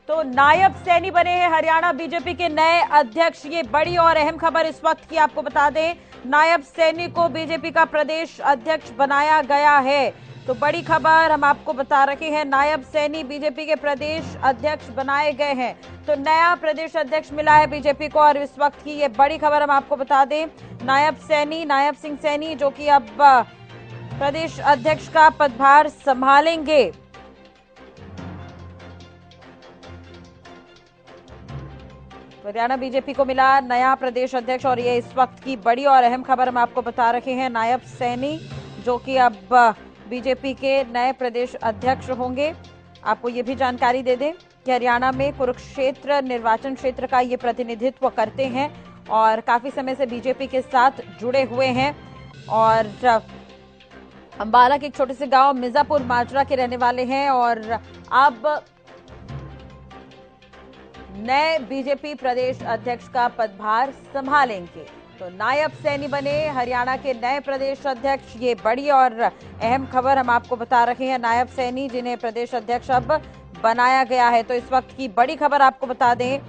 तो नायब सैनी बने हैं हरियाणा बीजेपी के नए अध्यक्ष। ये बड़ी और अहम खबर इस वक्त की आपको बता दें, नायब सैनी को बीजेपी का प्रदेश अध्यक्ष बनाया गया है। तो बड़ी खबर हम आपको बता रहे हैं, नायब सैनी बीजेपी के प्रदेश अध्यक्ष बनाए गए हैं। तो नया प्रदेश अध्यक्ष मिला है बीजेपी को और इस वक्त की ये बड़ी खबर हम आपको बता दें, नायब सिंह सैनी जो कि अब प्रदेश अध्यक्ष का पदभार संभालेंगे। हरियाणा बीजेपी को मिला नया प्रदेश अध्यक्ष और ये इस वक्त की बड़ी और अहम खबर हम आपको बता रहे हैं। नायब सैनी जो कि अब बीजेपी के नए प्रदेश अध्यक्ष होंगे। आपको ये भी जानकारी दे दें कि हरियाणा में कुरुक्षेत्र निर्वाचन क्षेत्र का ये प्रतिनिधित्व करते हैं और काफी समय से बीजेपी के साथ जुड़े हुए हैं और अंबाला के एक छोटे से गांव मिर्जापुर माजरा के रहने वाले हैं और अब नए बीजेपी प्रदेश अध्यक्ष का पदभार संभालेंगे। तो नायब सैनी बने हरियाणा के नए प्रदेश अध्यक्ष। ये बड़ी और अहम खबर हम आपको बता रहे हैं, नायब सैनी जिन्हें प्रदेश अध्यक्ष अब बनाया गया है। तो इस वक्त की बड़ी खबर आपको बता दें,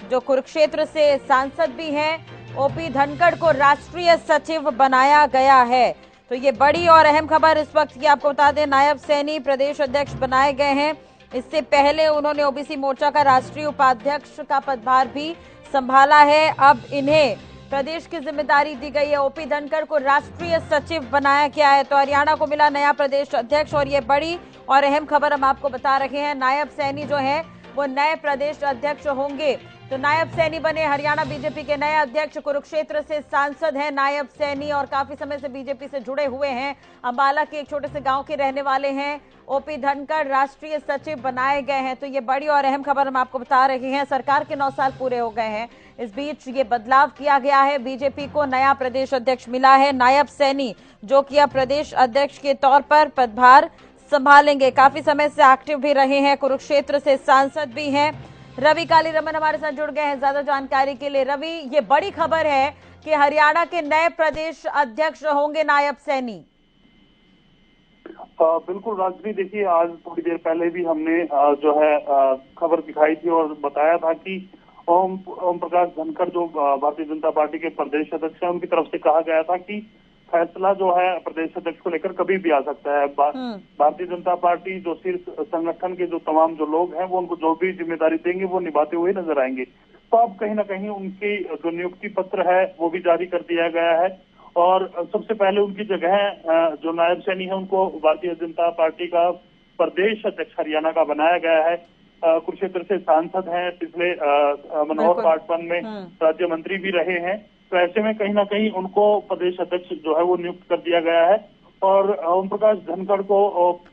जो कुरुक्षेत्र से सांसद भी हैं, ओपी धनखड़ को राष्ट्रीय सचिव बनाया गया है। तो ये बड़ी और अहम खबर इस वक्त की आपको बता दें, नायब सैनी प्रदेश अध्यक्ष बनाए गए हैं। इससे पहले उन्होंने ओबीसी मोर्चा का राष्ट्रीय उपाध्यक्ष का पदभार भी संभाला है। अब इन्हें प्रदेश की जिम्मेदारी दी गई है, ओपी धनखड़ को राष्ट्रीय सचिव बनाया गया है। तो हरियाणा को मिला नया प्रदेश अध्यक्ष और ये बड़ी और अहम खबर हम आपको बता रहे हैं, नायब सैनी जो है वो नए प्रदेश अध्यक्ष होंगे। तो नायब सैनी बने हरियाणा बीजेपी के नए अध्यक्ष। कुरुक्षेत्र से सांसद हैं नायब सैनी और काफी समय से बीजेपी से जुड़े हुए हैं। अंबाला के एक छोटे से गांव के रहने वाले हैं। ओपी धनखड़ राष्ट्रीय सचिव बनाए गए हैं। तो ये बड़ी और अहम खबर हम आपको बता रहे हैं। सरकार के 9 साल पूरे हो गए हैं, इस बीच ये बदलाव किया गया है। बीजेपी को नया प्रदेश अध्यक्ष मिला है, नायब सैनी जो कि अब प्रदेश अध्यक्ष के तौर पर पदभार संभालेंगे। काफी समय से एक्टिव भी रहे हैं, कुरुक्षेत्र से सांसद भी हैं। रवि कालीरमन हमारे साथ जुड़ गए हैं ज्यादा जानकारी के लिए। रवि, ये बड़ी खबर है कि हरियाणा के नए प्रदेश अध्यक्ष होंगे नायब सैनी। बिल्कुल राजवी, देखिए आज थोड़ी देर पहले भी हमने जो है खबर दिखाई थी और बताया था कि ओम प्रकाश धनखड़ जो भारतीय जनता पार्टी के प्रदेश अध्यक्ष हैं, उनकी तरफ से कहा गया था कि फैसला जो है प्रदेश अध्यक्ष को लेकर कभी भी आ सकता है। भारतीय जनता पार्टी जो शीर्ष संगठन के जो तमाम जो लोग हैं वो उनको जो भी जिम्मेदारी देंगे वो निभाते हुए नजर आएंगे। तो अब कहीं ना कहीं उनकी जो नियुक्ति पत्र है वो भी जारी कर दिया गया है और सबसे पहले उनकी जगह जो नायब सैनी है उनको भारतीय जनता पार्टी का प्रदेश अध्यक्ष हरियाणा का बनाया गया है। कुरुक्षेत्र से सांसद हैं, पिछले मनोहर पाटवन में राज्य मंत्री भी रहे हैं। तो ऐसे में कहीं ना कहीं उनको प्रदेश अध्यक्ष जो है वो नियुक्त कर दिया गया है और ओम प्रकाश धनखड़ को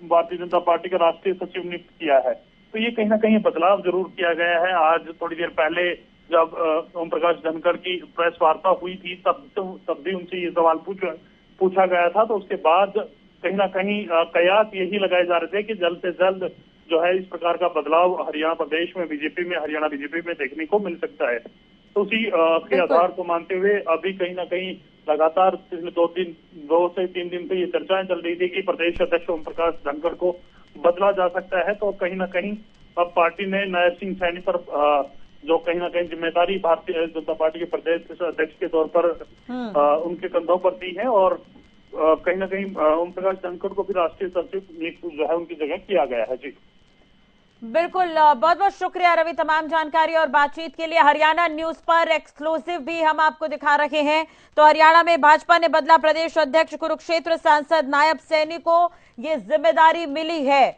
भारतीय जनता पार्टी का राष्ट्रीय सचिव नियुक्त किया है। तो ये कहीं ना कहीं बदलाव जरूर किया गया है। आज थोड़ी देर पहले जब ओम प्रकाश धनखड़ की प्रेस वार्ता हुई थी तब भी उनसे ये सवाल पूछा गया था। तो उसके बाद कहीं ना कहीं कयास यही लगाए जा रहे थे कि जल्द से जल्द जो है इस प्रकार का बदलाव हरियाणा प्रदेश में हरियाणा बीजेपी में देखने को मिल सकता है। तो उसी के आधार को मानते हुए अभी कहीं ना कहीं लगातार पिछले 2 से 3 दिन से ये चर्चाएं चल रही थी कि प्रदेश अध्यक्ष ओम प्रकाश धनखड़ को बदला जा सकता है। तो कहीं ना कहीं अब पार्टी ने नायब सिंह सैनी पर जो कहीं ना कहीं जिम्मेदारी भारतीय जनता पार्टी के प्रदेश अध्यक्ष के तौर पर उनके कंधों पर दी है और कहीं ना कहीं ओम प्रकाश धनखड़ को भी राष्ट्रीय सचिव नियुक्त जो है उनकी जगह किया गया है। जी बिल्कुल, बहुत बहुत शुक्रिया रवि तमाम जानकारी और बातचीत के लिए। हरियाणा न्यूज पर एक्सक्लूसिव भी हम आपको दिखा रहे हैं। तो हरियाणा में भाजपा ने बदला प्रदेश अध्यक्ष, कुरुक्षेत्र सांसद नायब सैनी को ये जिम्मेदारी मिली है।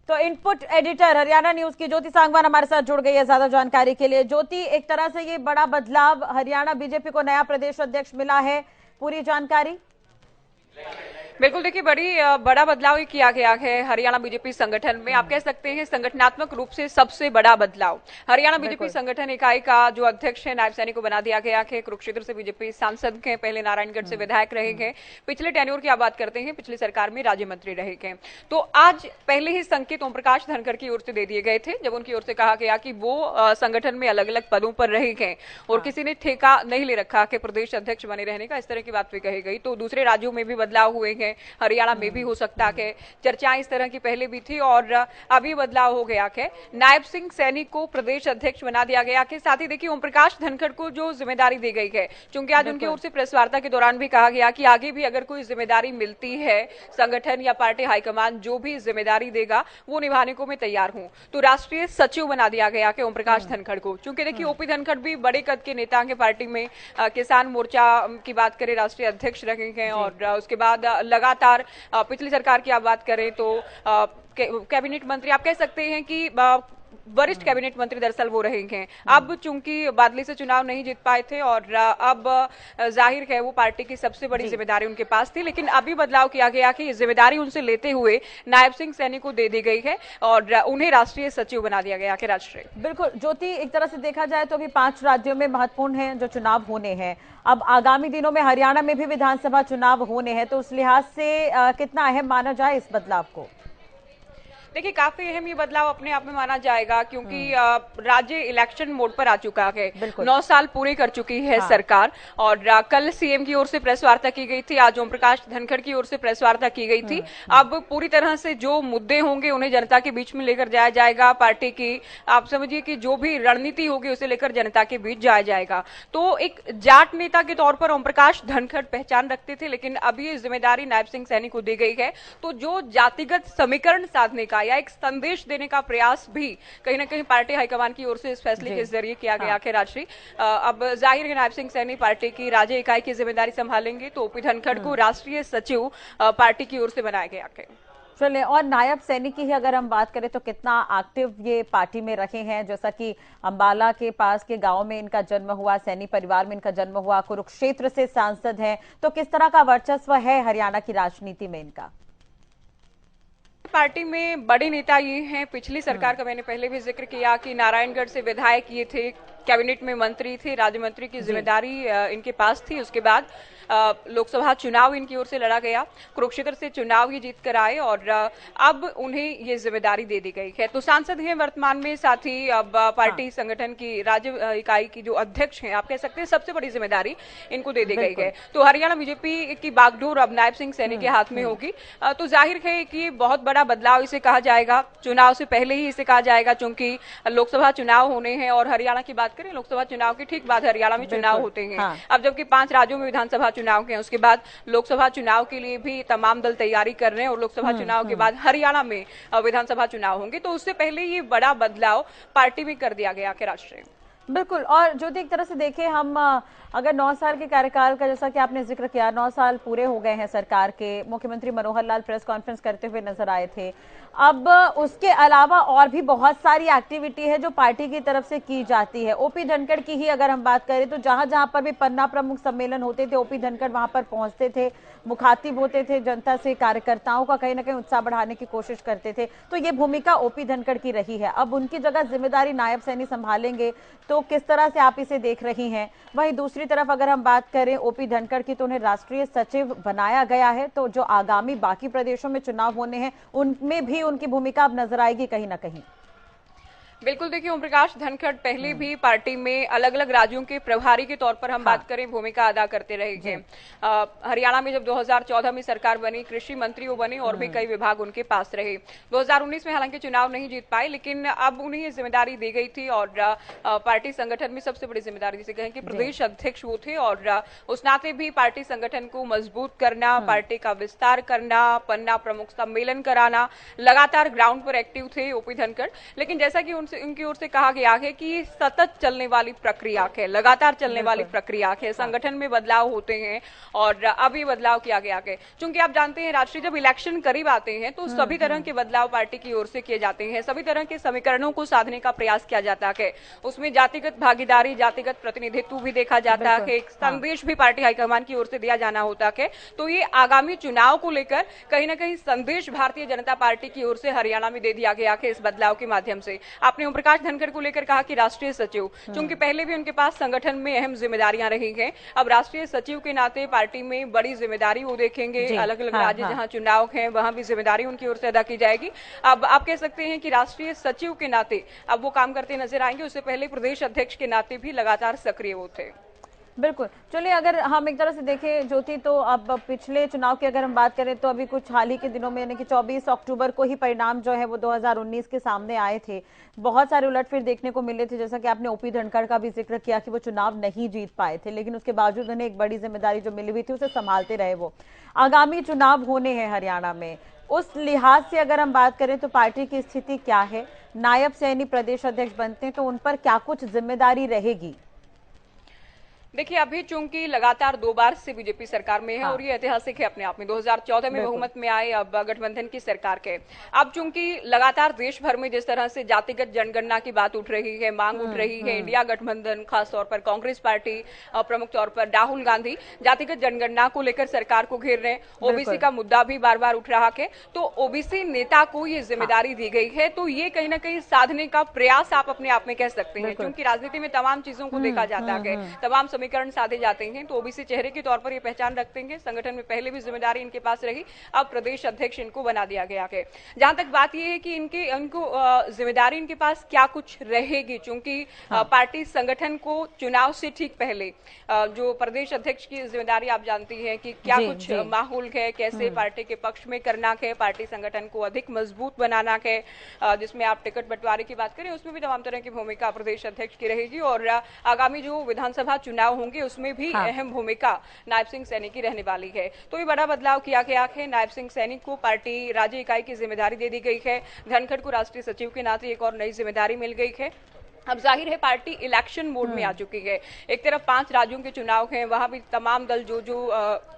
तो इनपुट एडिटर हरियाणा न्यूज की ज्योति सांगवान हमारे साथ जुड़ गई है ज्यादा जानकारी के लिए। ज्योति, एक तरह से ये बड़ा बदलाव, हरियाणा बीजेपी को नया प्रदेश अध्यक्ष मिला है, पूरी जानकारी। बिल्कुल, देखिए बड़ा बदलाव ही किया गया है हरियाणा बीजेपी संगठन में। आप कह सकते हैं संगठनात्मक रूप से सबसे बड़ा बदलाव। हरियाणा बीजेपी संगठन इकाई का जो अध्यक्ष है नायब सैनी को बना दिया गया है। कुरुक्षेत्र से बीजेपी सांसद हैं, पहले नारायणगढ़ से विधायक रहे हैं, पिछले टेन्योर की आप बात करते हैं, पिछली सरकार में राज्य मंत्री रहे हैं। तो आज पहले ही संकेत ओम प्रकाश धनखड़ की ओर से दे दिए गए थे जब उनकी ओर से कहा गया कि वो संगठन में अलग अलग पदों पर रहे हैं और किसी ने ठेका नहीं ले रखा कि प्रदेश अध्यक्ष बने रहने का, इस तरह की बात भी कही गई। तो दूसरे राज्यों में भी बदलाव हुए हैं। हैं, हरियाणा में भी हो सकता है। चर्चाएं इस तरह की पहले भी थी और अभी बदलाव हो गया है। नायब सिंह सैनी को प्रदेश अध्यक्ष बना दिया गया है। साथ ही देखिए ओम प्रकाश धनखड़ को जो जिम्मेदारी दी गई है, क्योंकि आज उनकी ओर से प्रेस वार्ता के दौरान भी कहा गया कि आगे भी अगर कोई जिम्मेदारी मिलती है, संगठन या पार्टी हाईकमान जो भी जिम्मेदारी देगा वो निभाने को मैं तैयार हूं। तो राष्ट्रीय सचिव बना दिया गया है ओम प्रकाश धनखड़ को। क्योंकि देखिए ओपी धनखड़ भी बड़े कद के नेता हैं पार्टी में, किसान मोर्चा की बात करें राष्ट्रीय अध्यक्ष रहे हैं और उसके बाद लगातार पिछली सरकार की आप बात करें तो कैबिनेट मंत्री आप कह सकते हैं कि वरिष्ठ कैबिनेट मंत्री दरअसल वो रहे हैं। अब चूंकि बादली से चुनाव नहीं जीत पाए थे और अब जाहिर है वो पार्टी की सबसे बड़ी जिम्मेदारी उनके पास थी, लेकिन अभी बदलाव किया गया कि जिम्मेदारी उनसे लेते हुए नायब सिंह सैनी को दे दी गई है और उन्हें राष्ट्रीय सचिव बना दिया गया है। राष्ट्रीय बिल्कुल ज्योति, एक तरह से देखा जाए तो अभी 5 राज्यों में महत्वपूर्ण है जो चुनाव होने हैं। अब आगामी दिनों में हरियाणा में भी विधानसभा चुनाव होने हैं, तो उस लिहाज से कितना अहम माना जाए इस बदलाव को? देखिए काफी अहम ये बदलाव अपने आप में माना जाएगा, क्योंकि राज्य इलेक्शन मोड पर आ चुका है। 9 साल पूरे कर चुकी है सरकार और कल सीएम की ओर से प्रेस वार्ता की गई थी, आज ओम प्रकाश धनखड़ की ओर से प्रेस वार्ता की गई थी। अब पूरी तरह से जो मुद्दे होंगे उन्हें जनता के बीच में लेकर जाया जाएगा। पार्टी की आप समझिए कि जो भी रणनीति होगी उसे लेकर जनता के बीच जाया जाएगा। तो एक जाट नेता के तौर पर ओम प्रकाश धनखड़ पहचान रखते थे, लेकिन अब ये जिम्मेदारी नायब सिंह सैनी को दी गई है। तो जो जातिगत समीकरण साधने का या एक संदेश देने का प्रयास भी कहीं ना कहीं पार्टी हाईकमान की ओर से इस फैसले के जरिए किया गया है। राष्ट्रीय अब जाहिर है नायब सिंह सैनी पार्टी की राज्य इकाई की जिम्मेदारी संभालेंगे, तो ओपी धनखड़ को राष्ट्रीय सचिव पार्टी की ओर से बनाया गया है। चलिए, और नायब सैनी की ही अगर हम बात करें तो कितना एक्टिव ये पार्टी में रहे हैं? जैसा कि अंबाला के पास के गांव में इनका जन्म हुआ, सैनी परिवार में इनका जन्म हुआ, कुरुक्षेत्र से सांसद हैं, तो किस तरह का वर्चस्व है हरियाणा की राजनीति में इनका? पार्टी में बड़े नेता ये हैं। पिछली सरकार का मैंने पहले भी जिक्र किया कि नारायणगढ़ से विधायक ये थे, कैबिनेट में मंत्री थे, राज्य मंत्री की जिम्मेदारी इनके पास थी। उसके बाद लोकसभा चुनाव इनकी ओर से लड़ा गया, कुरुक्षेत्र से चुनाव ये जीत कर आए और अब उन्हें ये जिम्मेदारी दे दी गई है। तो सांसद हैं वर्तमान में, साथ ही अब पार्टी संगठन की राज्य इकाई की जो अध्यक्ष हैं आप कह सकते हैं, सबसे बड़ी जिम्मेदारी इनको दे दी गई है। तो हरियाणा बीजेपी की बागडोर अब नायब सिंह सैनी के हाथ में होगी। तो जाहिर है कि बहुत बड़ा बदलाव इसे कहा जाएगा, चुनाव से पहले ही इसे कहा जाएगा, क्योंकि लोकसभा चुनाव होने हैं और हरियाणा की बात करें लोकसभा चुनाव के ठीक बाद हरियाणा में चुनाव होते हैं। अब जबकि 5 राज्यों में विधानसभा चुनाव के, उसके बाद लोकसभा चुनाव के लिए भी तमाम दल तैयारी कर रहे हैं और लोकसभा चुनाव के बाद हरियाणा में विधानसभा चुनाव होंगे। तो उससे पहले ये बड़ा बदलाव पार्टी में कर दिया गया है। राष्ट्रीय बिल्कुल, और जो एक तरह से देखें हम अगर 9 साल के कार्यकाल का, जैसा कि आपने जिक्र किया, 9 साल पूरे हो गए हैं सरकार के, मुख्यमंत्री मनोहर लाल प्रेस कॉन्फ्रेंस करते हुए नजर आए थे। अब उसके अलावा और भी बहुत सारी एक्टिविटी है जो पार्टी की तरफ से की जाती है। ओपी धनखड़ की ही अगर हम बात करें तो जहां जहां पर भी पन्ना प्रमुख सम्मेलन होते थे, ओपी धनखड़ वहां पर पहुंचते थे, मुखातिब होते थे जनता से, कार्यकर्ताओं का कहीं ना कहीं उत्साह बढ़ाने की कोशिश करते थे। तो ये भूमिका ओपी धनखड़ की रही है। अब उनकी जगह जिम्मेदारी नायब सैनी संभालेंगे, तो किस तरह से आप इसे देख रही हैं? वहीं दूसरी तरफ अगर हम बात करें ओपी धनखड़ की, तो उन्हें राष्ट्रीय सचिव बनाया गया है। तो जो आगामी बाकी प्रदेशों में चुनाव होने हैं उनमें भी उनकी भूमिका अब नजर आएगी कहीं ना कहीं। बिल्कुल, देखिए ओम प्रकाश धनखड़ पहले भी पार्टी में अलग अलग राज्यों के प्रभारी के तौर पर हम बात करें भूमिका अदा करते रहे हैं। हरियाणा में जब 2014 में सरकार बनी, कृषि मंत्री वो बने और भी कई विभाग उनके पास रहे। 2019 में हालांकि चुनाव नहीं जीत पाए, लेकिन अब उन्हें ये जिम्मेदारी दी गई थी और पार्टी संगठन में सबसे बड़ी जिम्मेदारी जिसे कहें कि प्रदेश अध्यक्ष वो थे और उस नाते भी पार्टी संगठन को मजबूत करना, पार्टी का विस्तार करना, पन्ना प्रमुख सम्मेलन कराना, लगातार ग्राउंड पर एक्टिव थे ओपी धनखड़। लेकिन जैसा कि उनकी ओर से कहा गया है कि सतत चलने वाली प्रक्रिया है, लगातार चलने वाली प्रक्रिया है, संगठन में बदलाव होते हैं और अभी बदलाव किया गया है। क्योंकि आप जानते हैं राष्ट्रीय जब इलेक्शन करीब आते हैं तो सभी तरह के बदलाव पार्टी की ओर से किए जाते हैं, सभी तरह के समीकरणों को साधने का प्रयास किया जाता है। उसमें जातिगत भागीदारी, जातिगत प्रतिनिधित्व भी देखा जाता है, एक संदेश भी पार्टी हाईकमान की ओर से दिया जाना होता है। तो ये आगामी चुनाव को लेकर कहीं ना कहीं संदेश भारतीय जनता पार्टी की ओर से हरियाणा में दे दिया गया है इस बदलाव के माध्यम से। आपने ओम प्रकाश धनखड़ को लेकर कहा कि राष्ट्रीय सचिव, क्योंकि पहले भी उनके पास संगठन में अहम जिम्मेदारियां रही हैं, अब राष्ट्रीय सचिव के नाते पार्टी में बड़ी जिम्मेदारी वो देखेंगे। अलग अलग राज्य जहां चुनाव हैं वहां भी जिम्मेदारी उनकी ओर से अदा की जाएगी। अब आप कह सकते हैं कि राष्ट्रीय सचिव के नाते अब वो काम करते नजर आएंगे, उससे पहले प्रदेश अध्यक्ष के नाते भी लगातार सक्रिय वो थे। बिल्कुल। चलिए, अगर हम एक तरह से देखें ज्योति, तो अब पिछले चुनाव की अगर हम बात करें तो अभी कुछ हाल ही के दिनों में, यानी कि 24 अक्टूबर को ही परिणाम जो है वो 2019 के सामने आए थे। बहुत सारे उलटफेर देखने को मिले थे, जैसा कि आपने ओपी धनखड़ का भी जिक्र किया कि वो चुनाव नहीं जीत पाए थे, लेकिन उसके बावजूद उन्हें एक बड़ी जिम्मेदारी जो मिली हुई थी उसे संभालते रहे वो। आगामी चुनाव होने हैं हरियाणा में, उस लिहाज से अगर हम बात करें तो पार्टी की स्थिति क्या है? नायब सैनी प्रदेश अध्यक्ष बनते हैं तो उन पर क्या कुछ जिम्मेदारी रहेगी? देखिए, अभी चूंकि लगातार 2 बार से बीजेपी सरकार में है हाँ। और ये ऐतिहासिक है अपने आप में। 2014 में बहुमत में आए, अब गठबंधन की सरकार के। अब चूंकि लगातार देश भर में जिस तरह से जातिगत जनगणना की बात उठ रही है, मांग उठ रही है, इंडिया गठबंधन, खासतौर पर कांग्रेस पार्टी, प्रमुख तौर पर राहुल गांधी जातिगत जनगणना को लेकर सरकार को घेर रहे हैं। ओबीसी का मुद्दा भी बार बार उठ रहा है, तो ओबीसी नेता को ये जिम्मेदारी दी गई है, तो ये कहीं ना कहीं साधने का प्रयास आप अपने आप में कह सकते हैं, क्योंकि राजनीति में तमाम चीजों को देखा जाता है, तमाम समीकरण साधे जाते हैं। तो ओबीसी चेहरे के तौर पर ये पहचान रखते हैं। संगठन में पहले भी जिम्मेदारी इनके पास रही, अब प्रदेश अध्यक्ष इनको बना दिया गया है। जहां तक बात ये है कि इनको जिम्मेदारी इनके पास क्या कुछ रहेगी, चूंकि पार्टी संगठन को चुनाव से ठीक पहले जो प्रदेश अध्यक्ष की जिम्मेदारी आप जानती हैं कि क्या कुछ माहौल है, कैसे पार्टी के पक्ष में करना है, पार्टी संगठन को अधिक मजबूत बनाना है, जिसमें आप टिकट बंटवारे की बात करें उसमें भी तमाम तरह की भूमिका प्रदेश अध्यक्ष की रहेगी। और आगामी जो विधानसभा चुनाव होंगे उसमें भी अहम भूमिका नायब सिंह सैनी की रहने वाली है। तो ये बड़ा बदलाव किया गया है। नायब सिंह सैनी को पार्टी राज्य इकाई की जिम्मेदारी दे दी गई है। धनखड़ को राष्ट्रीय सचिव के नाते एक और नई जिम्मेदारी मिल गई है। अब जाहिर है पार्टी इलेक्शन मोड में आ चुकी है। एक तरफ 5 राज्यों के चुनाव हैं, वहां भी तमाम दल जो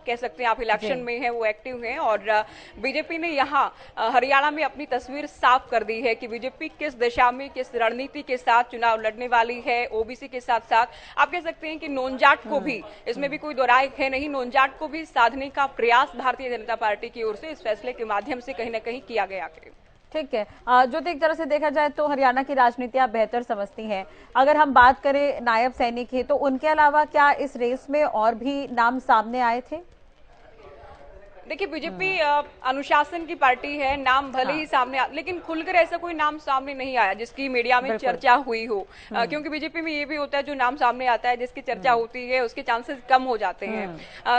कह सकते हैं आप इलेक्शन में हैं वो एक्टिव हैं, और बीजेपी ने यहाँ हरियाणा में अपनी तस्वीर साफ कर दी है कि बीजेपी किस दिशा में, किस रणनीति के साथ चुनाव लड़ने वाली है। ओबीसी के साथ साथ आप कह सकते हैं कि नॉन-जाट को भी, इसमें भी कोई दो राय है नहीं, नॉन-जाट को भी साधने का प्रयास भारतीय जनता पार्टी की ओर से इस फैसले के माध्यम से कहीं ना कहीं किया गया है। ठीक है। जो एक तरह से देखा जाए तो हरियाणा की राजनीति आप बेहतर समझती हैं। अगर हम बात करें नायब सैनी की, तो उनके अलावा क्या इस रेस में और भी नाम सामने आए थे? देखिए, बीजेपी अनुशासन की पार्टी है, नाम भले ही सामने लेकिन खुलकर ऐसा कोई नाम सामने नहीं आया जिसकी मीडिया में चर्चा हुई हो, क्योंकि बीजेपी में ये भी होता है जो नाम सामने आता है जिसकी चर्चा होती है उसके चांसेस कम हो जाते हैं।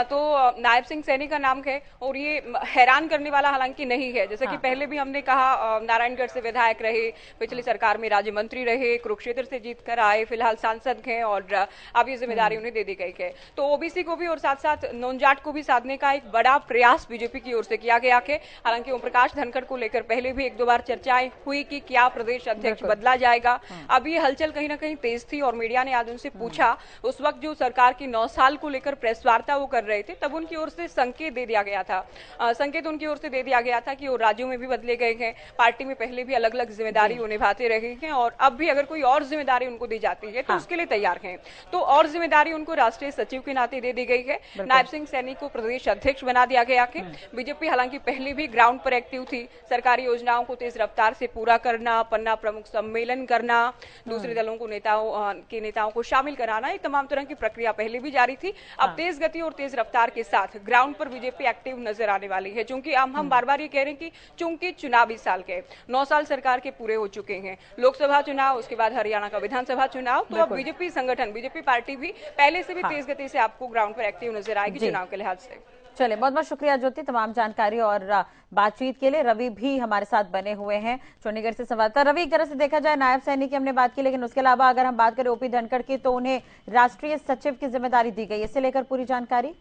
तो नायब सिंह सैनी का नाम है, और ये हैरान करने वाला हालांकि नहीं है। जैसे कि पहले भी हमने कहा, नारायणगढ़ से विधायक रहे, पिछली सरकार में राज्य मंत्री रहे, कुरुक्षेत्र से जीत कर आए, फिलहाल सांसद हैं, और अब ये जिम्मेदारी उन्हें दे दी गई है। तो ओबीसी को भी और साथ साथ नॉन-जाट को भी साधने का एक बड़ा प्रयास बीजेपी की ओर से किया गया है। हालांकि ओम प्रकाश धनखड़ को लेकर पहले भी 1-2 बार चर्चाएं हुई कि क्या प्रदेश अध्यक्ष बदला जाएगा। अब ये हलचल कहीं ना कहीं तेज थी, और मीडिया ने आज उनसे पूछा, उस वक्त जो सरकार की 9 साल को लेकर प्रेस वार्ता वो कर रहे थे, तब उनकी ओर से संकेत दे दिया गया था, संकेत उनकी ओर से दे दिया गया था कि वो राज्यों में भी बदले गए हैं, पार्टी में पहले भी अलग अलग जिम्मेदारी वो निभाते रहे हैं, और अब भी अगर कोई और जिम्मेदारी उनको दी जाती है तो उसके लिए तैयार हैं। तो और जिम्मेदारी उनको राष्ट्रीय सचिव के नाते दे दी गई है। नायब सिंह सैनी को प्रदेश अध्यक्ष बना दिया गया है। बीजेपी हालांकि पहले भी ग्राउंड पर एक्टिव थी, सरकारी योजनाओं को तेज रफ्तार से पूरा करना, पन्ना प्रमुख सम्मेलन करना, दूसरे दलों को नेताओं को शामिल कराना, ये तमाम तरह की प्रक्रिया पहले भी जारी थी। अब तेज गति और तेज रफ्तार के साथ ग्राउंड पर बीजेपी एक्टिव नजर आने वाली है। चूंकि हम बार बार ये कह रहे हैं कि चूंकि चुनावी साल के 9 साल सरकार के पूरे हो चुके हैं, लोकसभा चुनाव, उसके बाद हरियाणा का विधानसभा चुनाव, तो अब बीजेपी संगठन, बीजेपी पार्टी भी पहले से भी तेज गति से आपको ग्राउंड पर एक्टिव नजर आएगी चुनाव के लिहाज से। चलिए, बहुत बहुत शुक्रिया ज्योति तमाम जानकारी और बातचीत के लिए। रवि भी हमारे साथ बने हुए हैं चंडीगढ़ से संवाददाता। रवि, एक तरह से देखा जाए नायब सैनी की हमने बात की, लेकिन उसके अलावा अगर हम बात करें ओपी धनखड़ की, तो उन्हें राष्ट्रीय सचिव की जिम्मेदारी दी गई है, इससे लेकर पूरी जानकारी।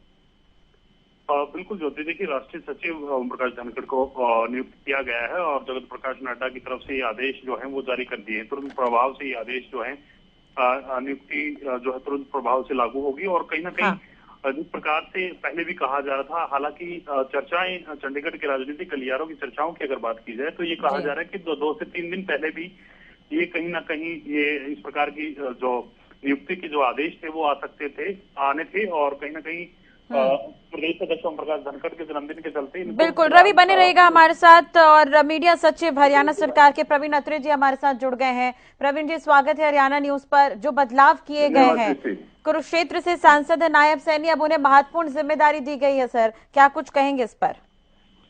बिल्कुल ज्योति, देखिए राष्ट्रीय सचिव ओम प्रकाश धनखड़ को नियुक्त किया गया है, और जगत प्रकाश नड्डा की तरफ से ये आदेश जो है वो जारी कर दिए हैं। तुरंत प्रभाव से ये आदेश जो है नियुक्ति जो है तुरंत प्रभाव से लागू होगी। और कहीं ना कहीं जिस प्रकार से पहले भी कहा जा रहा था, हालांकि चर्चाएं चंडीगढ़ के राजनीतिक गलियारों की चर्चाओं की अगर बात की जाए तो ये कहा जा रहा है कि 2 से 3 दिन पहले भी ये कहीं ना कहीं ये इस प्रकार की जो नियुक्ति के जो आदेश थे वो आने थे, और कहीं ना कहीं प्रदेश अध्यक्ष ओम प्रकाश धनखड़ के जन्मदिन के चलते। बिल्कुल, रवि बने रहेगा हमारे साथ, और मीडिया सचिव हरियाणा सरकार के प्रवीण अत्रे जी हमारे साथ जुड़ गए हैं। प्रवीण जी, स्वागत है हरियाणा न्यूज पर। जो बदलाव किए गए हैं, कुरुक्षेत्र से सांसद है नायब सैनी, अब उन्हें महत्वपूर्ण जिम्मेदारी दी गई है, सर क्या कुछ कहेंगे इस पर?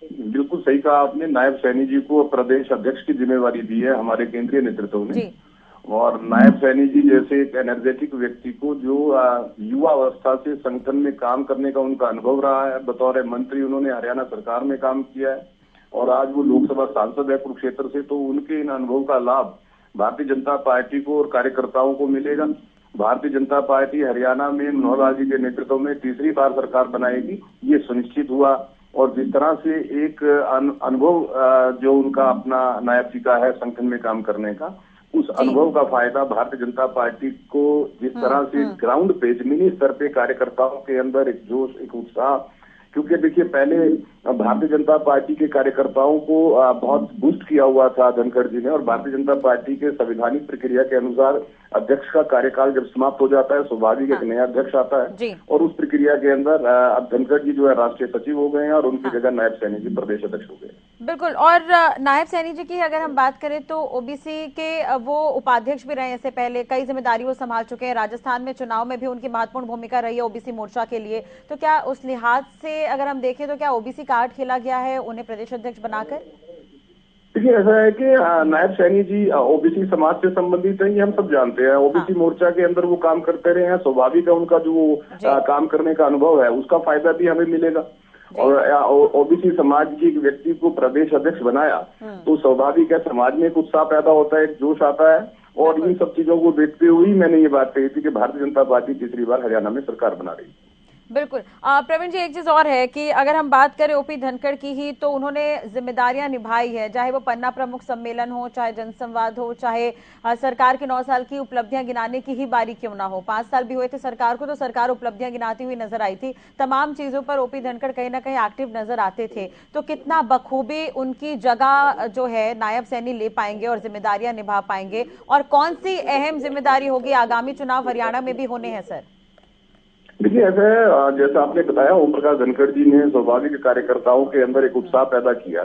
बिल्कुल सही कहा आपने, नायब सैनी जी को प्रदेश अध्यक्ष की जिम्मेवारी दी है हमारे केंद्रीय नेतृत्व ने, और नायब सैनी जी जैसे एक एनर्जेटिक व्यक्ति को जो युवा अवस्था से संगठन में काम करने का उनका अनुभव रहा है। बतौर मंत्री उन्होंने हरियाणा सरकार में काम किया है और आज वो लोकसभा सांसद है कुरुक्षेत्र से, तो उनके इन अनुभव का लाभ भारतीय जनता पार्टी को और कार्यकर्ताओं को मिलेगा। भारतीय जनता पार्टी हरियाणा में मनोहर लाल जी के नेतृत्व में तीसरी बार सरकार बनाएगी, ये सुनिश्चित हुआ। और जिस तरह से एक अनुभव जो उनका अपना नायब जी का है संगठन में काम करने का, उस अनुभव का फायदा भारतीय जनता पार्टी को जिस तरह से ग्राउंड पे जमीनी स्तर पे कार्यकर्ताओं के अंदर एक जोश, एक उत्साह, क्योंकि देखिए पहले भारतीय जनता पार्टी के कार्यकर्ताओं को बहुत बूस्ट किया हुआ था धनखड़ जी ने, और भारतीय जनता पार्टी के संवैधानिक प्रक्रिया के अनुसार अध्यक्ष का कार्यकाल जब समाप्त हो जाता है स्वाभाविक एक नया अध्यक्ष आता है, और उस प्रक्रिया के अंदर अब धनखड़ जी जो है राष्ट्रीय सचिव हो गए हैं और उनकी जगह नायब सैनी जी प्रदेश अध्यक्ष हो गए। बिल्कुल। और नायब सैनी जी की अगर हम बात करें तो ओबीसी के वो उपाध्यक्ष भी रहे, इससे पहले कई जिम्मेदारी वो संभाल चुके हैं। राजस्थान में चुनाव में भी उनकी महत्वपूर्ण भूमिका रही है ओबीसी मोर्चा के लिए। तो क्या उस लिहाज से अगर हम देखें तो क्या ओबीसी कार्ड खेला गया है उन्हें प्रदेश अध्यक्ष बनाकर? देखिए ऐसा है कि नायब सैनी जी ओबीसी समाज से संबंधित है, ये हम सब जानते हैं। ओबीसी मोर्चा के अंदर वो काम करते रहे हैं, स्वाभाविक है उनका जो काम करने का अनुभव है उसका फायदा भी हमें मिलेगा। और ओबीसी समाज की एक व्यक्ति को प्रदेश अध्यक्ष बनाया तो स्वाभाविक है समाज में एक उत्साह पैदा होता है, एक जोश आता है। और इन सब चीजों को देखते हुए मैंने ये बात कही थी कि भारतीय जनता पार्टी तीसरी बार हरियाणा में सरकार बना रही है। बिल्कुल। प्रवीण जी, एक चीज और है कि अगर हम बात करें ओपी धनखड़ की ही, तो उन्होंने जिम्मेदारियां निभाई है, चाहे वो पन्ना प्रमुख सम्मेलन हो, चाहे जनसंवाद हो, चाहे सरकार के 9 साल की उपलब्धियां गिनाने की ही बारी क्यों ना हो। 5 साल भी हुए थे सरकार को, तो सरकार उपलब्धियां गिनाती हुई नजर आई थी। तमाम चीजों पर ओपी धनखड़ कहीं ना कहीं एक्टिव नजर आते थे। तो कितना बखूबी उनकी जगह जो है नायब सैनी ले पाएंगे और जिम्मेदारियां निभा पाएंगे, और कौन सी अहम जिम्मेदारी होगी? आगामी चुनाव हरियाणा में भी होने हैं सर। देखिए ऐसा है, जैसा आपने बताया ओम प्रकाश धनखड़ जी ने स्वाभाविक कार्यकर्ताओं के अंदर एक उत्साह पैदा किया।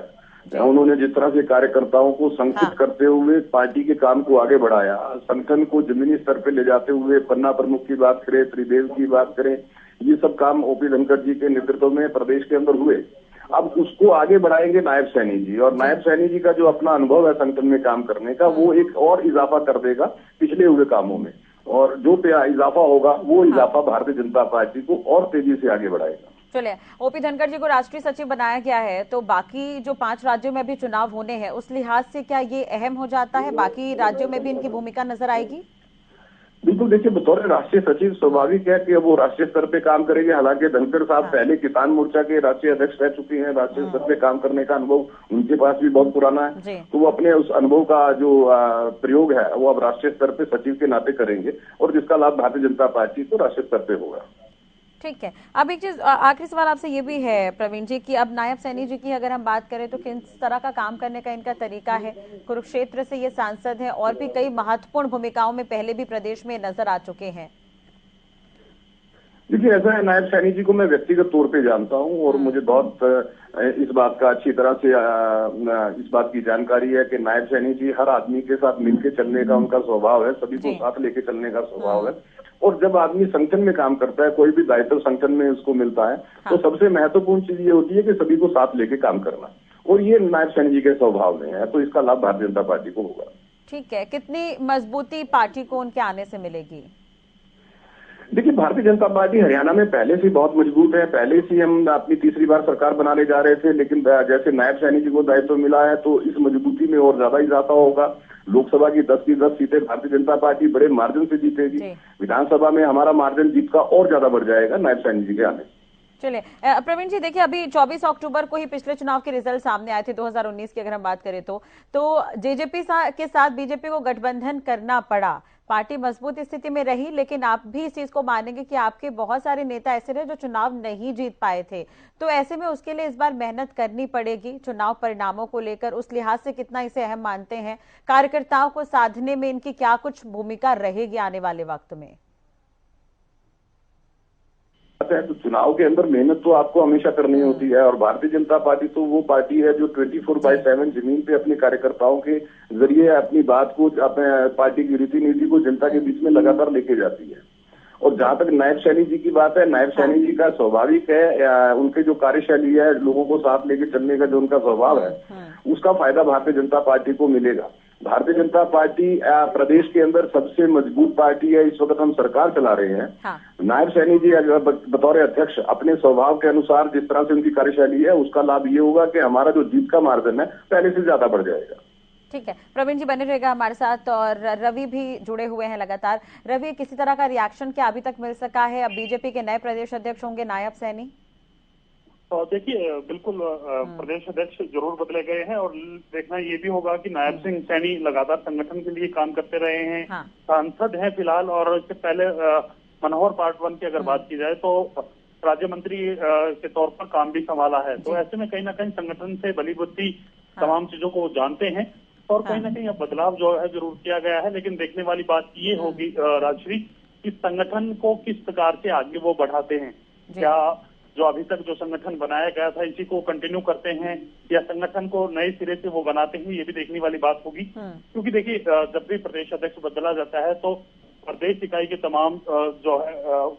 उन्होंने जिस तरह से कार्यकर्ताओं को संगठित करते हुए पार्टी के काम को आगे बढ़ाया, संगठन को जमीनी स्तर पे ले जाते हुए पन्ना प्रमुख की बात करें, त्रिदेव की बात करें, ये सब काम ओपी धनखड़ जी के नेतृत्व में प्रदेश के अंदर हुए। अब उसको आगे बढ़ाएंगे नायब सैनी जी, और नायब सैनी जी का जो अपना अनुभव है संगठन में काम करने का, वो एक और इजाफा कर देगा पिछले हुए कामों में, और जो इजाफा होगा वो इजाफा भारतीय जनता पार्टी को और तेजी से आगे बढ़ाएगा। चलिए, ओपी धनखड़ जी को राष्ट्रीय सचिव बनाया गया है, तो बाकी जो 5 राज्यों में भी चुनाव होने हैं उस लिहाज से क्या ये अहम हो जाता है? बाकी राज्यों में भी इनकी भूमिका नजर आएगी? बिल्कुल। देखिए बतौर राष्ट्रीय सचिव स्वाभाविक है कि वो राष्ट्रीय स्तर पे काम करेंगे। हालांकि धनखड़ साहब पहले किसान मोर्चा के राष्ट्रीय अध्यक्ष रह चुके हैं, राष्ट्रीय स्तर पे काम करने का अनुभव उनके पास भी बहुत पुराना है, तो वो अपने उस अनुभव का जो प्रयोग है वो अब राष्ट्रीय स्तर पे सचिव के नाते करेंगे, और जिसका लाभ भारतीय जनता पार्टी को राष्ट्रीय स्तर पे होगा। ठीक है। अब एक चीज, आखिरी सवाल आपसे ये भी है प्रवीण जी कि अब नायब सैनी जी की अगर हम बात करें तो किस तरह का काम करने का इनका तरीका है? कुरुक्षेत्र से ये सांसद हैं और भी कई महत्वपूर्ण भूमिकाओं में पहले भी प्रदेश में नजर आ चुके हैं। देखिए ऐसा है, नायब सैनी जी को मैं व्यक्तिगत तौर पे जानता हूं और मुझे बहुत इस बात का अच्छी तरह से इस बात की जानकारी है कि नायब सैनी जी हर आदमी के साथ मिलकर चलने का उनका स्वभाव है, सभी को साथ लेके चलने का स्वभाव है। और जब आदमी संगठन में काम करता है, कोई भी दायित्व संगठन में उसको मिलता है, तो सबसे महत्वपूर्ण चीज ये होती है कि सभी को साथ लेके काम करना, और ये नायब सैनी जी के स्वभाव में है, तो इसका लाभ भारतीय जनता पार्टी को होगा। ठीक है। कितनी मजबूती पार्टी को उनके आने से मिलेगी? देखिए भारतीय जनता पार्टी हरियाणा में पहले से बहुत मजबूत है। पहले से हम अपनी तीसरी बार सरकार बनाने जा रहे थे, लेकिन जैसे नायब सैनी जी को दायित्व मिला है तो इस मजबूती में और ज्यादा इजाफा होगा। लोकसभा की 10 की 10 सीटें भारतीय जनता पार्टी बड़े मार्जिन से जीतेगी। विधानसभा में हमारा मार्जिन जीत का और ज्यादा बढ़ जाएगा नायब सैनी जी के आने। चलिए प्रवीण जी, देखिए अभी 24 अक्टूबर को ही पिछले चुनाव के रिजल्ट सामने आए थे 2019 की अगर हम बात करें तो जेजेपी के साथ बीजेपी को गठबंधन करना पड़ा। पार्टी मजबूत स्थिति में रही, लेकिन आप भी इस चीज को मानेंगे कि आपके बहुत सारे नेता ऐसे रहे जो चुनाव नहीं जीत पाए थे, तो ऐसे में उसके लिए इस बार मेहनत करनी पड़ेगी चुनाव परिणामों को लेकर। उस लिहाज से कितना इसे अहम मानते हैं? कार्यकर्ताओं को साधने में इनकी क्या कुछ भूमिका रहेगी आने वाले वक्त में? तो चुनाव के अंदर मेहनत तो आपको हमेशा करनी होती है, और भारतीय जनता पार्टी तो वो पार्टी है जो 24/7 जमीन पे अपने कार्यकर्ताओं के जरिए अपनी बात को, अपने पार्टी की रीति नीति को जनता के बीच में लगातार लेके जाती है। और जहां तक नायब सैनी जी की बात है, नायब सैनी जी का स्वाभाविक है, उनके जो कार्यशैली है, लोगों को साथ लेके चलने का जो उनका स्वभाव है, उसका फायदा भारतीय जनता पार्टी को मिलेगा। भारतीय जनता पार्टी प्रदेश के अंदर सबसे मजबूत पार्टी है। इस वक्त हम सरकार चला रहे हैं। हाँ। नायब सैनी जी बतौर अध्यक्ष अपने स्वभाव के अनुसार जिस तरह से उनकी कार्यशैली है, उसका लाभ ये होगा कि हमारा जो जीत का मार्जिन है पहले से ज्यादा बढ़ जाएगा। ठीक है, प्रवीण जी बने रहेगा हमारे साथ, और रवि भी जुड़े हुए हैं लगातार। रवि, किसी तरह का रिएक्शन क्या अभी तक मिल सका है? अब बीजेपी के नए प्रदेश अध्यक्ष होंगे नायब सैनी। देखिए, बिल्कुल प्रदेश अध्यक्ष जरूर बदले गए हैं, और देखना ये भी होगा कि नायब सिंह सैनी लगातार संगठन के लिए काम करते रहे हैं। हाँ। सांसद हैं फिलहाल, और इससे पहले मनोहर पार्ट 1 की अगर बात की जाए तो राज्य मंत्री के तौर पर काम भी संभाला है। तो ऐसे में कहीं ना कहीं संगठन से भली बुद्धि तमाम चीजों को जानते हैं, और कहीं ना कहीं अब बदलाव जो है जरूर किया गया है। लेकिन देखने वाली बात ये होगी राजश्री, कि संगठन को किस प्रकार से आगे वो बढ़ाते हैं। क्या जो अभी तक जो संगठन बनाया गया था इसी को कंटिन्यू करते हैं, या संगठन को नए सिरे से वो बनाते हैं, ये भी देखने वाली बात होगी। क्योंकि देखिए, जब भी प्रदेश अध्यक्ष बदला जाता है तो प्रदेश इकाई के तमाम जो है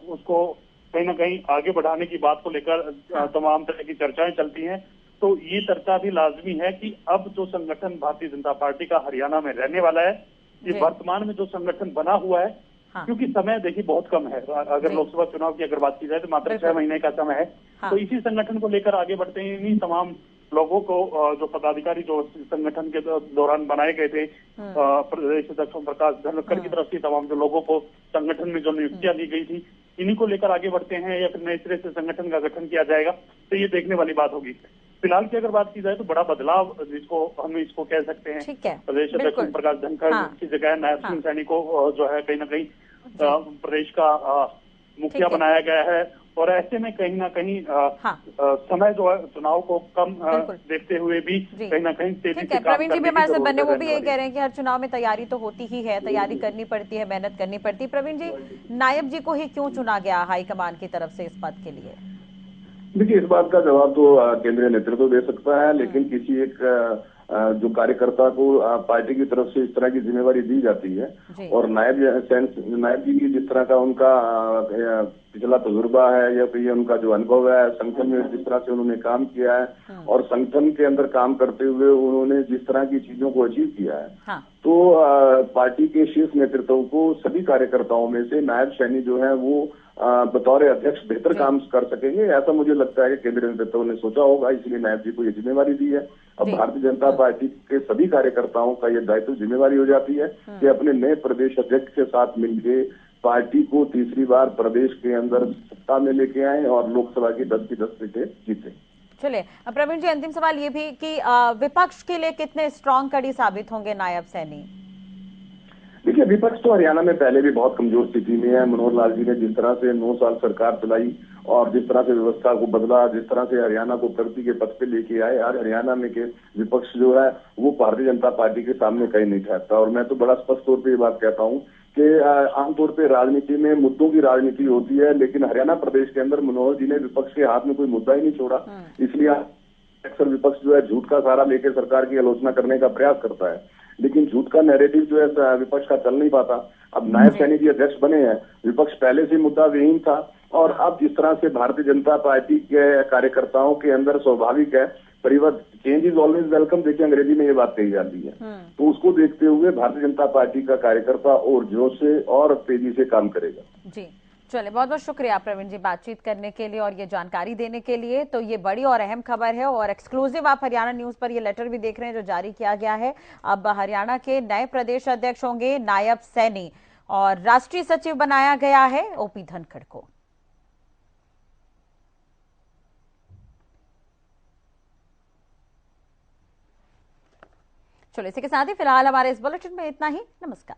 उसको कहीं ना कहीं आगे बढ़ाने की बात को लेकर तमाम तरह की चर्चाएं चलती हैं। तो ये चर्चा भी लाजमी है कि अब जो संगठन भारतीय जनता पार्टी का हरियाणा में रहने वाला है, ये वर्तमान में जो संगठन बना हुआ है, क्योंकि समय देखिए बहुत कम है। अगर लोकसभा चुनाव की अगर बात की जाए तो मात्र 6 महीने का समय है। तो इसी संगठन को लेकर आगे बढ़ते हैं। इन्हीं तमाम लोगों को जो पदाधिकारी जो संगठन के दौरान बनाए गए थे, प्रदेश अध्यक्ष प्रकाश धनखड़ की तरफ से तमाम जो लोगों को संगठन में जो नियुक्तियां दी गई थी, इन्हीं को लेकर आगे बढ़ते हैं, या फिर नए सिरे से संगठन का गठन किया जाएगा, तो ये देखने वाली बात होगी। फिलहाल की अगर बात की जाए तो बड़ा बदलाव जिसको हम इसको कह सकते हैं, प्रदेश अध्यक्ष प्रकाश धनखड़ की जगह नायब सिंह सैनी को जो है कहीं ना कहीं प्रदेश का मुखिया बनाया गया है। और ऐसे में कहीं ना कहीं समय जो है चुनाव को कम देखते हुए भी कहीं ना कहीं तेजी से प्रवीण जी भी हमारे साथ बने, वो भी यही कह रहे हैं कि हर चुनाव में तैयारी तो होती ही है, तैयारी करनी पड़ती है, मेहनत करनी पड़ती है। प्रवीण जी, नायब जी को ही क्यों चुना गया हाईकमान की तरफ से इस पद के लिए? देखिए, इस बात का जवाब तो केंद्रीय नेतृत्व दे सकता है, लेकिन किसी एक जो कार्यकर्ता को पार्टी की तरफ से इस तरह की जिम्मेवारी दी जाती है, और नायब जी की जिस तरह का उनका पिछला तजुर्बा है, या फिर उनका जो अनुभव है संगठन में, जिस तरह से उन्होंने काम किया है और संगठन के अंदर काम करते हुए उन्होंने जिस तरह की चीजों को अचीव किया है, तो पार्टी के शीर्ष नेतृत्व को सभी कार्यकर्ताओं में से नायब सैनी जो है वो बतौर अध्यक्ष बेहतर काम कर सकेंगे, ऐसा मुझे लगता है कि केंद्रीय नेतृत्व ने सोचा होगा, इसलिए नायब जी को ये जिम्मेवारी दी है। अब भारतीय जनता पार्टी के सभी कार्यकर्ताओं का ये दायित्व जिम्मेवारी हो जाती है कि अपने नए प्रदेश अध्यक्ष के साथ मिलकर पार्टी को तीसरी बार प्रदेश के अंदर सत्ता में लेके आए और लोकसभा की 10 की 10 सीटें जीते। चलिए प्रवीण जी, अंतिम सवाल ये भी कि विपक्ष के लिए कितने स्ट्रॉन्ग कड़ी साबित होंगे नायब सैनी? देखिए, विपक्ष तो हरियाणा में पहले भी बहुत कमजोर स्थिति में है। मनोहर लाल जी ने जिस तरह से 9 साल सरकार चलाई और जिस तरह से व्यवस्था को बदला, जिस तरह से हरियाणा को प्रगति के पथ पे लेके आए, आज हरियाणा में के विपक्ष जो है वो भारतीय जनता पार्टी के सामने कहीं नहीं ठहरता। और मैं तो बड़ा स्पष्ट तौर पर ये बात कहता हूँ कि आमतौर पर राजनीति में मुद्दों की राजनीति होती है, लेकिन हरियाणा प्रदेश के अंदर मनोहर जी ने विपक्ष के हाथ में कोई मुद्दा ही नहीं छोड़ा। इसलिए अक्सर विपक्ष जो है झूठ का सहारा लेकर सरकार की आलोचना करने का प्रयास करता है, लेकिन झूठ का नैरेटिव जो है विपक्ष का चल नहीं पाता। अब नायब सैनी जी अध्यक्ष बने हैं, विपक्ष पहले से मुद्दा विहीन था, और अब जिस तरह से भारतीय जनता पार्टी के कार्यकर्ताओं के अंदर स्वाभाविक है परिवर्तन, चेंज इज ऑलवेज वेलकम, देखिए अंग्रेजी में ये बात कही जाती है, तो उसको देखते हुए भारतीय जनता पार्टी का कार्यकर्ता और जोश से और तेजी से काम करेगा। जी, चलिए, बहुत बहुत शुक्रिया प्रवीण जी बातचीत करने के लिए और ये जानकारी देने के लिए। तो ये बड़ी और अहम खबर है, और एक्सक्लूसिव आप हरियाणा न्यूज पर ये लेटर भी देख रहे हैं जो जारी किया गया है। अब हरियाणा के नए प्रदेश अध्यक्ष होंगे नायब सैनी, और राष्ट्रीय सचिव बनाया गया है ओपी धनखड़ को। चलो, इसी के साथ ही फिलहाल हमारे इस बुलेटिन में इतना ही। नमस्कार।